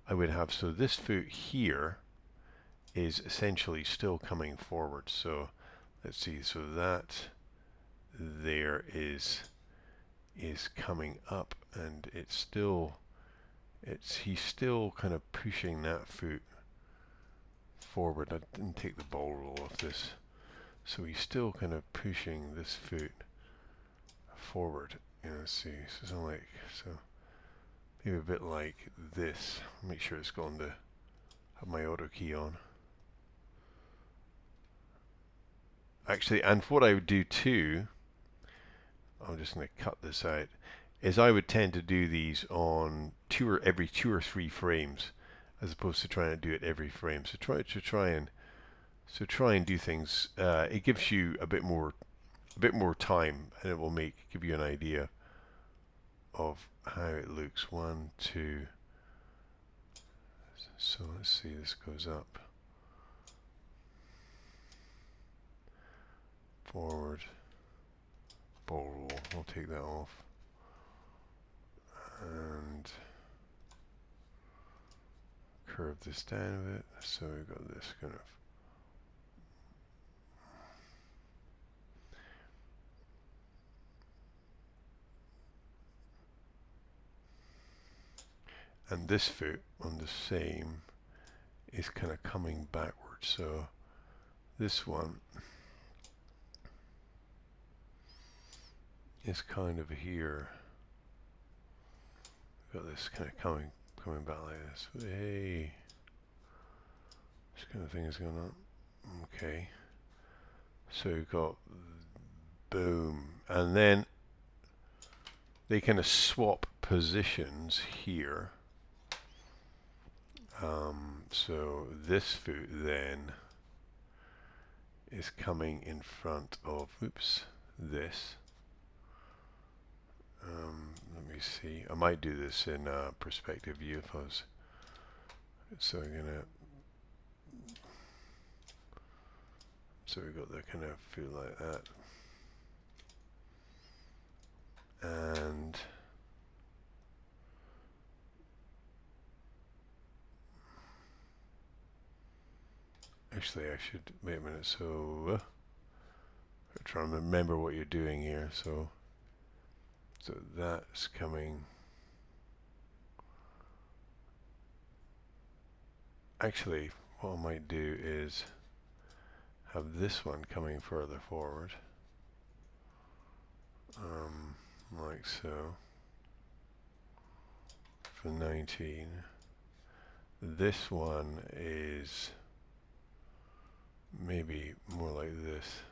I would have, so this foot here is essentially still coming forward. So let's see, so that there is coming up, and he's still kind of pushing that foot forward. I didn't take the ball roll off this. So he's still kind of pushing this foot forward. Let's see, so something like, so maybe a bit like this. Make sure it's going to have my auto key on. Actually, and what I would do too, I'm just going to cut this out, is I would tend to do these on every 2 or 3 frames, as opposed to trying to do it every frame. So try and do things. It gives you a bit more time, and it will give you an idea of how it looks. 1, 2. So let's see, this goes up, forward, ball roll. I'll take that off, and curve this down a bit. So we've got this kind of. And this foot on the same is kind of coming backwards. So this one is kind of here. We've got this kind of coming back like this. Hey, this kind of thing is going on. Okay. So we've got boom, and then they kind of swap positions here. So this foot then is coming in front of, this. Let me see. I might do this in perspective view if I was. So I'm gonna. So we got the kind of foot like that, and actually I should wait a minute. So I'm trying to remember what you're doing here. So that's coming. Actually, what I might do is have this one coming further forward, like so, for 19. This one is maybe more like this,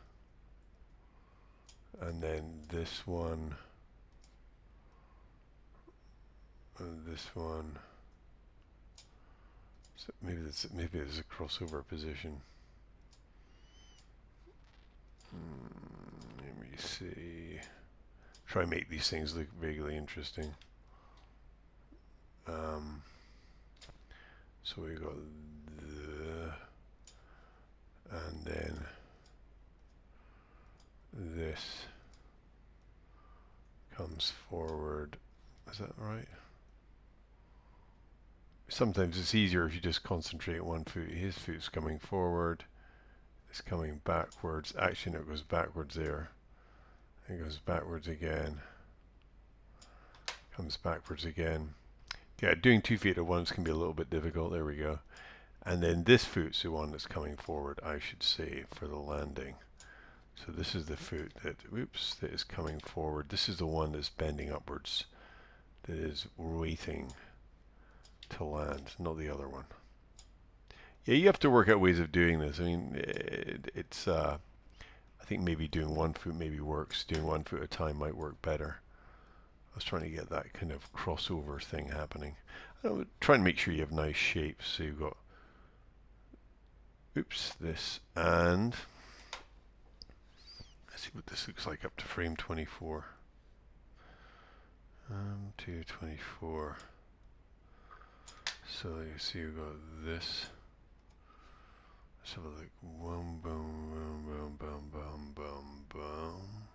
and then this one, and this one. So maybe there's a crossover position. Let me see. Try and make these things look vaguely interesting. So we got and then this comes forward. Is that right? Sometimes it's easier if you just concentrate one foot. His foot's coming forward. It's coming backwards. Actually, no, it goes backwards there. It goes backwards again. Comes backwards again. Yeah, doing 2 feet at once can be a little bit difficult. There we go. And then this foot's the one that's coming forward, I should say, for the landing. So this is the foot that is coming forward. This is the one that's bending upwards, that is waiting to land, not the other one. Yeah, you have to work out ways of doing this. I mean, it's I think maybe doing 1 foot maybe works. Doing 1 foot at a time might work better. I was trying to get that kind of crossover thing happening. Try and make sure you have nice shapes. So you've got, this, and let's see what this looks like up to frame 24. To 24. So you see you've got this. Let's have a look. Boom, boom, boom, boom, boom, boom, boom, boom.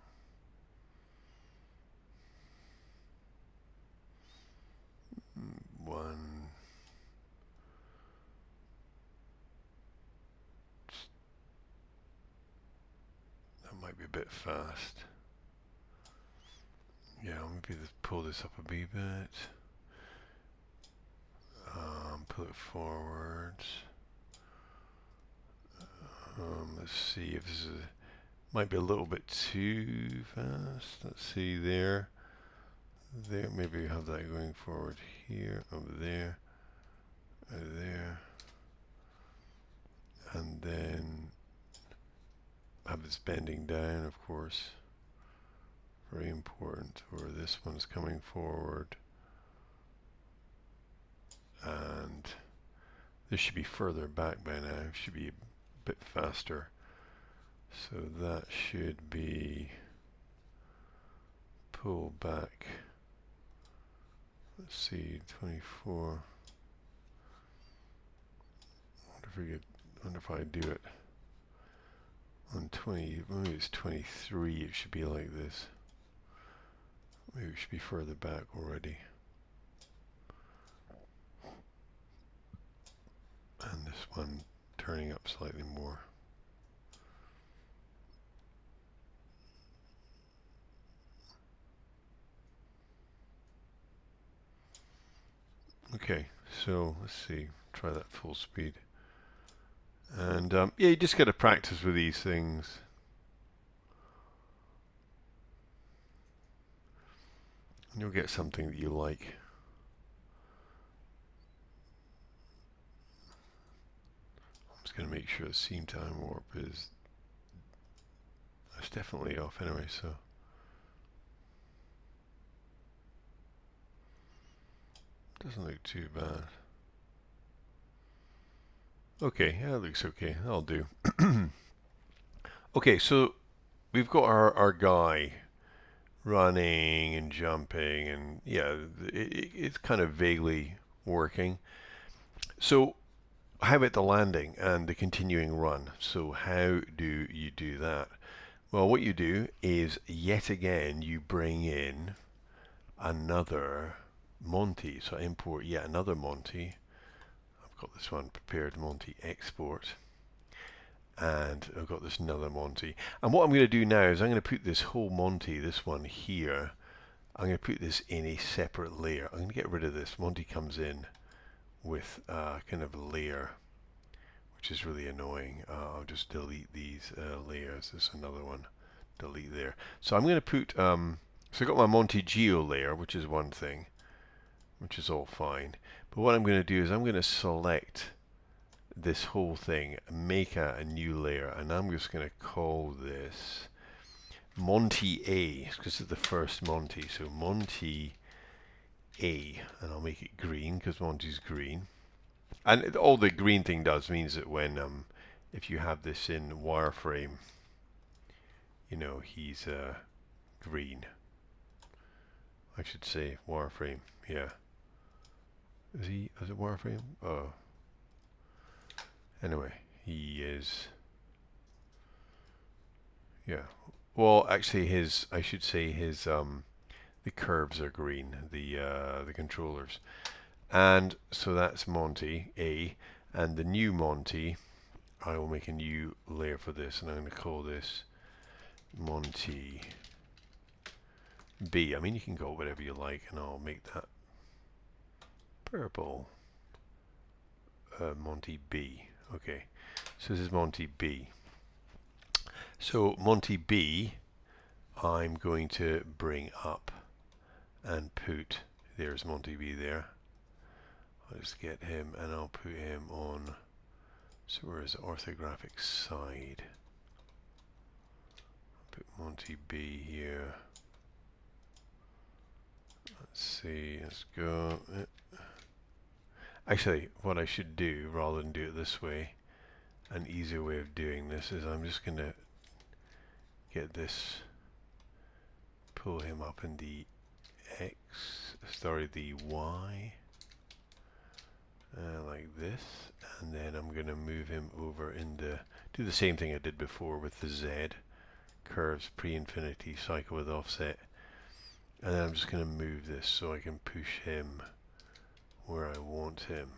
One, might be a bit fast. Yeah, maybe pull this up a wee bit. Pull it forwards. Let's see if this is might be a little bit too fast. Let's see there. There, maybe have that going forward here, over there, there, and then have this bending down, of course. Very important. Or this one's coming forward, and this should be further back by now. Should be a bit faster. So that should be pull back. Let's see, 24. Wonder if I do it on 20. Maybe it's 23. It should be like this. Maybe it should be further back already. And this one turning up slightly more. Okay, so let's see. Try that full speed. And yeah, you just got to practice with these things. And you'll get something that you like. I'm just going to make sure the seam time warp is... It's definitely off anyway, so... Doesn't look too bad. Okay, yeah, that looks okay. That'll do. Okay, so we've got our guy running and jumping, and yeah, it's kind of vaguely working. So how about the landing and the continuing run? So how do you do that? Well, what you do is, yet again, you bring in another Monty. So import yet another Monty. I've got this one prepared, Monty export. And I've got this another Monty. And what I'm going to do now is I'm going to put this whole Monty, this one here, I'm going to put this in a separate layer. I'm going to get rid of this. Monty comes in with kind of a layer, which is really annoying. I'll just delete these layers. There's another one. Delete there. So I'm going to put, so I've got my Monty Geo layer, which is one thing, which is all fine. But what I'm going to do is I'm going to select this whole thing, make a new layer, and I'm just going to call this Monty A, because it's the first Monty. So Monty A, and I'll make it green because Monty's green. And all the green thing does means that when if you have this in wireframe, you know, he's green. I should say wireframe. Yeah. Is it wireframe? Oh. Anyway, he is. Yeah. Well, actually, I should say his the curves are green. The controllers. And so that's Monty A, and the new Monty, I will make a new layer for this, and I'm going to call this Monty B. I mean, you can go whatever you like, and I'll make that purple. Monty B. Okay, so this is Monty B. So Monty B, I'm going to bring up and put, there's Monty B there. I'll just get him and I'll put him on, so where's the orthographic side? Put Monty B here. Let's see, let's go. Actually, what I should do, rather than do it this way, an easier way of doing this is I'm just going to get this, pull him up in the X, sorry, the Y, like this, and then I'm going to move him over in the, do the same thing I did before with the Z, curves, pre-infinity, cycle with offset, and then I'm just going to move this so I can push him where I want him.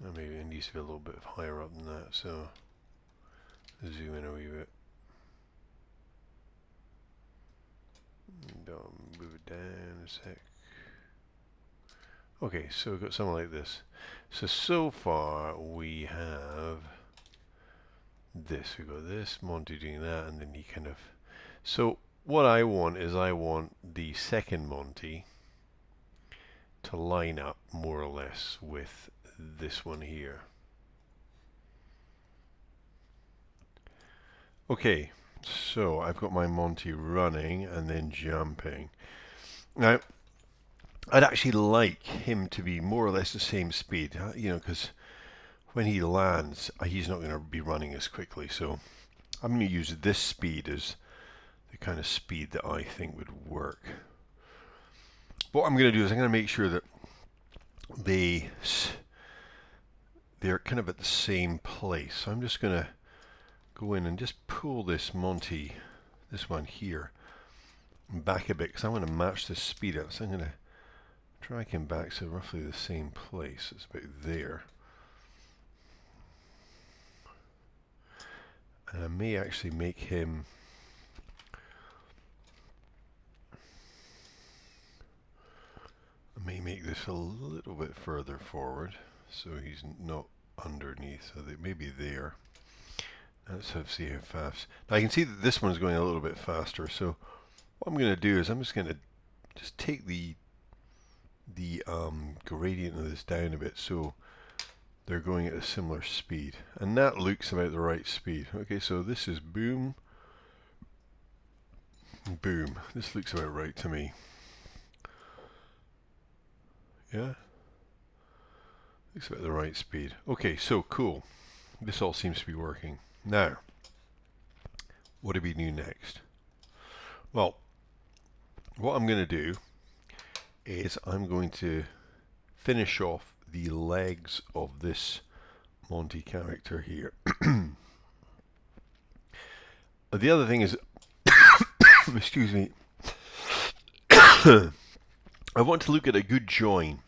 And maybe it needs to be a little bit higher up than that, so zoom in a wee bit. Don't move it down a sec. Okay, so we've got something like this. So far we have this. We've got this, Monty doing that, and then he kind of... So what I want is I want the second Monty to line up more or less with this one here. Okay, so I've got my Monty running and then jumping. Now, I'd actually like him to be more or less the same speed, you know, because when he lands, he's not going to be running as quickly. So I'm going to use this speed as the kind of speed that I think would work. What I'm going to do is I'm going to make sure that they're kind of at the same place. So I'm just going to go in and just pull this Monty, this one here, back a bit because I want to match the speed up. So I'm going to drag him back to roughly the same place. It's about there. And I may actually make him this a little bit further forward so he's not underneath, so they may be there. Let's see how fast. Now I can see that this one's going a little bit faster, so what I'm going to do is I'm just going to take the gradient of this down a bit so they're going at a similar speed, and that looks about the right speed. Okay, so this is boom, boom. This looks about right to me. Yeah, looks about the right speed. Okay, so cool. This all seems to be working. Now, what do we do next? Well, what I'm going to do is I'm going to finish off the legs of this Monty character here. The other thing is, excuse me, I want to look at a good join.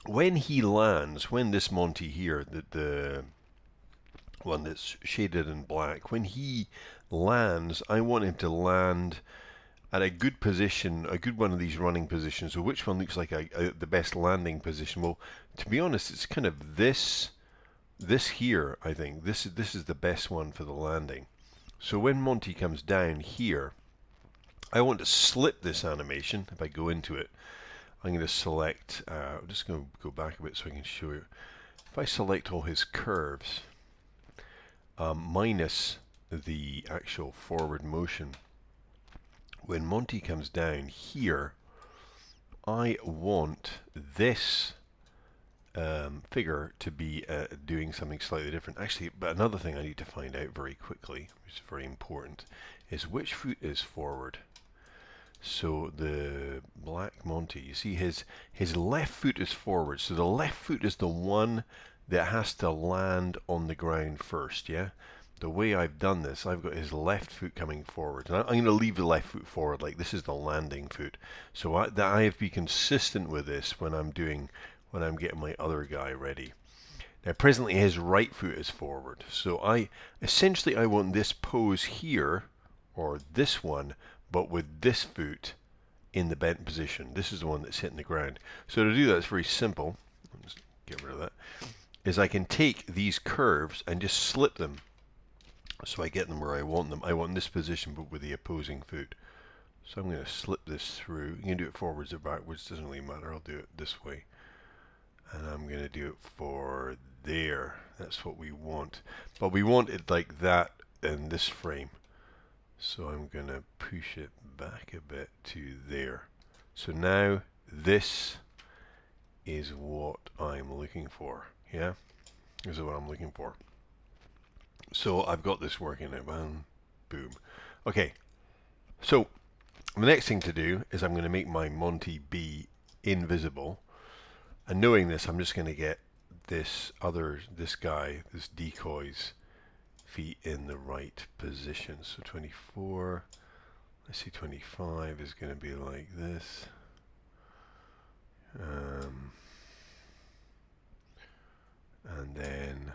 When he lands, when this Monty here, the one that's shaded in black, when he lands, I want him to land at a good position, a good one of these running positions. So which one looks like the best landing position? Well, to be honest, it's kind of this here, I think. This is the best one for the landing. So when Monty comes down here, I want to slip this animation. If I go into it, I'm going to select, I'm just going to go back a bit so I can show you. If I select all his curves, minus the actual forward motion, when Monty comes down here, I want this figure to be doing something slightly different. Actually, but another thing I need to find out very quickly, which is very important, is which foot is forward. So the black Monty, you see his left foot is forward. So the left foot is the one that has to land on the ground first, yeah? The way I've done this, I've got his left foot coming forward. And I'm going to leave the left foot forward, like this is the landing foot. So I have to be consistent with this when I'm getting my other guy ready. Now presently his right foot is forward. So essentially I want this pose here, or this one, but with this foot in the bent position. This is the one that's hitting the ground. So to do that, it's very simple. Let's get rid of that. Is I can take these curves and just slip them so I get them where I want them. I want this position but with the opposing foot. So I'm going to slip this through. You can do it forwards or backwards, doesn't really matter. I'll do it this way. And I'm going to do it for there. That's what we want. But we want it like that in this frame. So I'm going to push it back a bit to there. So now this is what I'm looking for. Yeah? This is what I'm looking for. So I've got this working now. Bam, boom. Okay. So the next thing to do is I'm going to make my Monty be invisible. And knowing this, I'm just going to get this guy, this decoy's feet in the right position. So 24, let's see, 25 is going to be like this. And then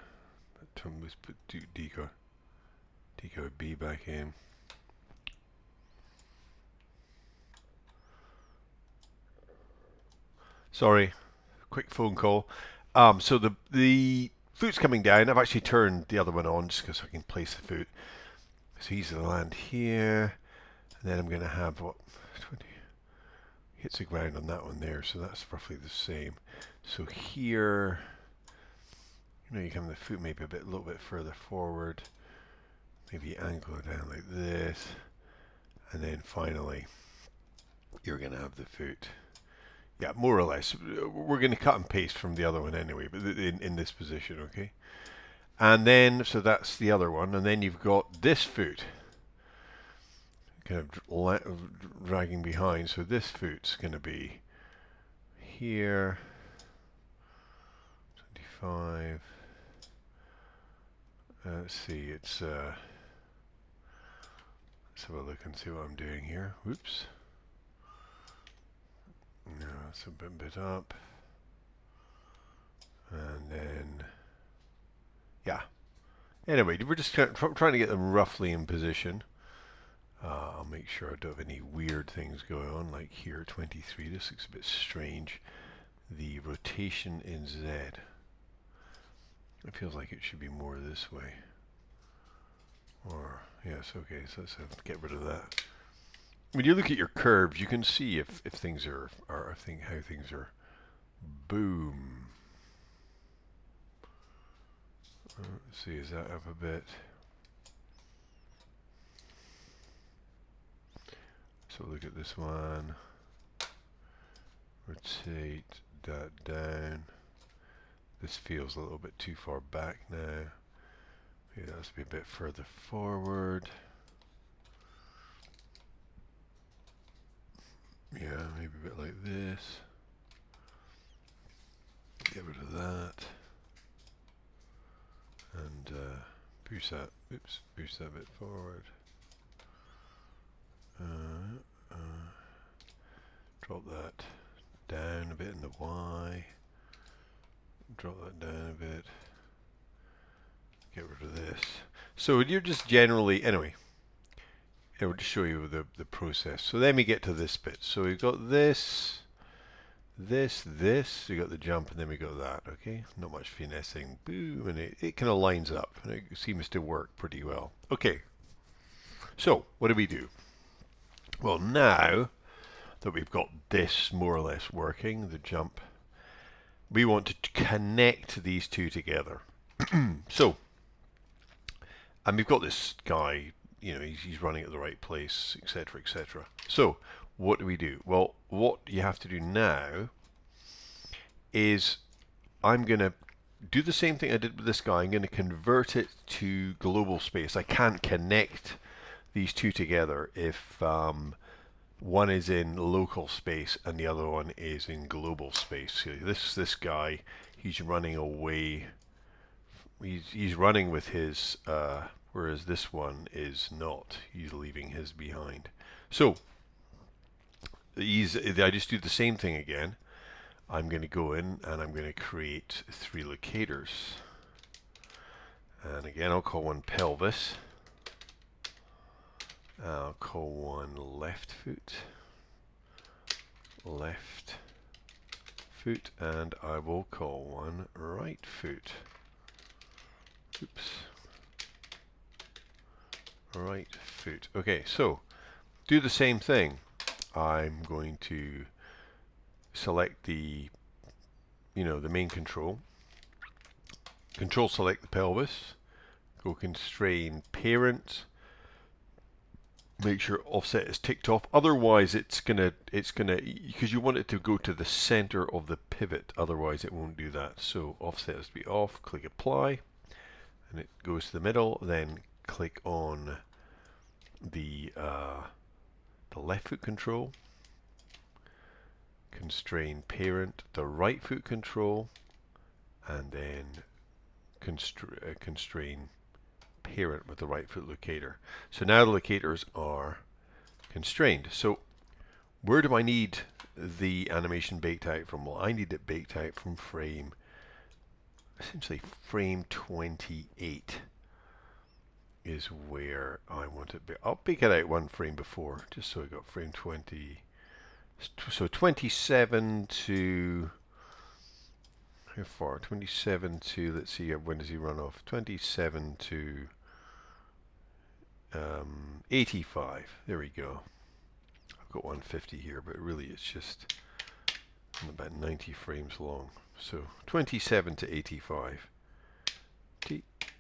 let's put decoy. Take our B back in. Sorry, quick phone call. So the foot's coming down. I've actually turned the other one on just because I can place the foot. So he's going to land here, and then I'm going to have what 20 hits the ground on that one there. So that's roughly the same. So here, you come the foot maybe a little bit further forward. Maybe angle it down like this, and then finally, you're going to have the foot. Yeah, more or less. We're going to cut and paste from the other one anyway, but in this position, okay? And then, so that's the other one, and then you've got this foot kind of dragging behind. So this foot's going to be here, 25. Let's see, let's have a look and see what I'm doing here. Whoops. No, it's a bit up. And then, yeah. Anyway, we're just trying to get them roughly in position. I'll make sure I don't have any weird things going on, like here, 23. This looks a bit strange. The rotation in Z. It feels like it should be more this way. Or, yes, okay, so let's get rid of that. When you look at your curves, you can see if things are how things are. Boom. Let's see, is that up a bit? So look at this one. Rotate that down. This feels a little bit too far back now. Maybe that has to be a bit further forward. Yeah, maybe a bit like this. Get rid of that. And push that, push that a bit forward. Drop that down a bit in the Y. Drop that down a bit. Get rid of this. So you're just generally, anyway, I will just show you the process. So then we get to this bit. So we've got this, we got the jump, and then we got that, okay? Not much finessing. Boom, and it kind of lines up, and it seems to work pretty well. Okay, so what do we do? Well, now that we've got this more or less working, the jump, we want to connect these two together. So, and we've got this guy, he's running at the right place, etc., etc. So, what do we do? Well, what you have to do now is I'm going to do the same thing I did with this guy. I'm going to convert it to global space. I can't connect these two together if one is in local space and the other one is in global space. So this guy, he's running away. He's running with his, whereas this one is not. He's leaving his behind. So I just do the same thing again. I'm going to go in and I'm going to create 3 locators. And again, I'll call one pelvis. I'll call one left foot, and I will call one right foot. Oops. Right foot. Okay, so do the same thing. I'm going to select the main control. Control select the pelvis. Go constrain parent. Make sure offset is ticked off. Otherwise, it's gonna because you want it to go to the center of the pivot. Otherwise, it won't do that. So offset has to be off. Click apply, and it goes to the middle. Then click on the left foot control. Constrain parent, the right foot control, and then constrain parent with the right foot locator. So now the locators are constrained. So where do I need the animation baked out from? Well, I need it baked out from essentially frame 28. is where I want it. I'll pick it out one frame before, just so I got frame 20. So 27 to, how far? 27 to, let's see, when does he run off? 27 to 85. There we go. I've got 150 here, but really it's just about 90 frames long. So 27 to 85.